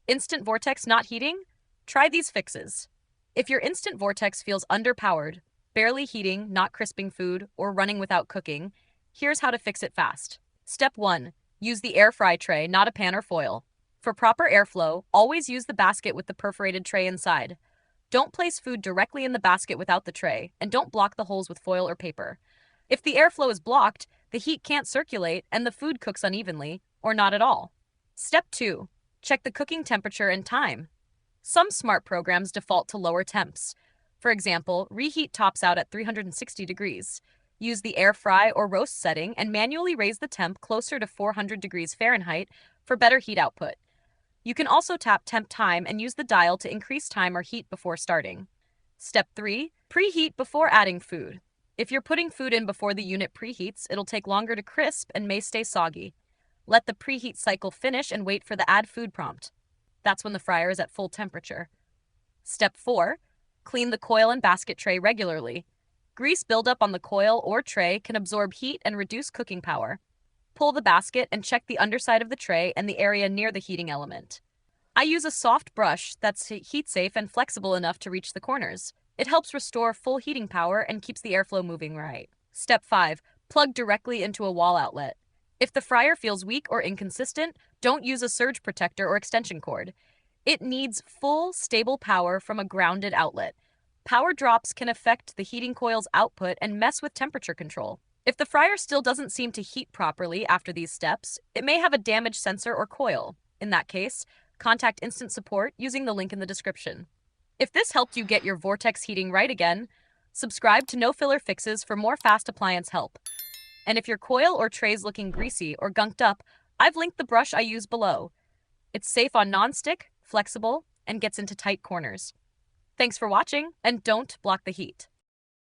Instant vortex not heating? Try these fixes. If your instant vortex feels underpowered, barely heating, not crisping food, or running without cooking, here's how to fix it fast. Step 1. Use the air fry tray, not a pan or foil. For proper airflow, always use the basket with the perforated tray inside. Don't place food directly in the basket without the tray, and don't block the holes with foil or paper. If the airflow is blocked, the heat can't circulate and the food cooks unevenly, or not at all. Step 2. Check the cooking temperature and time. Some smart programs default to lower temps. For example, reheat tops out at 360 degrees. Use the air fry or roast setting and manually raise the temp closer to 400 degrees Fahrenheit for better heat output. You can also tap temp time and use the dial to increase time or heat before starting. Step 3. Preheat before adding food. If you're putting food in before the unit preheats, it'll take longer to crisp and may stay soggy. Let the preheat cycle finish and wait for the add food prompt. That's when the fryer is at full temperature. Step 4. Clean the coil and basket tray regularly. Grease buildup on the coil or tray can absorb heat and reduce cooking power. Pull the basket and check the underside of the tray and the area near the heating element. I use a soft brush that's heat-safe and flexible enough to reach the corners. It helps restore full heating power and keeps the airflow moving right. Step 5. Plug directly into a wall outlet. If the fryer feels weak or inconsistent, don't use a surge protector or extension cord. It needs full, stable power from a grounded outlet. Power drops can affect the heating coil's output and mess with temperature control. If the fryer still doesn't seem to heat properly after these steps, it may have a damaged sensor or coil. In that case, contact instant support using the link in the description. If this helped you get your vortex heating right again, subscribe to No Filler Fixes for more fast appliance help. And if your coil or tray's looking greasy or gunked up, I've linked the brush I use below. It's safe on non-stick, flexible, and gets into tight corners. Thanks for watching, and don't block the heat.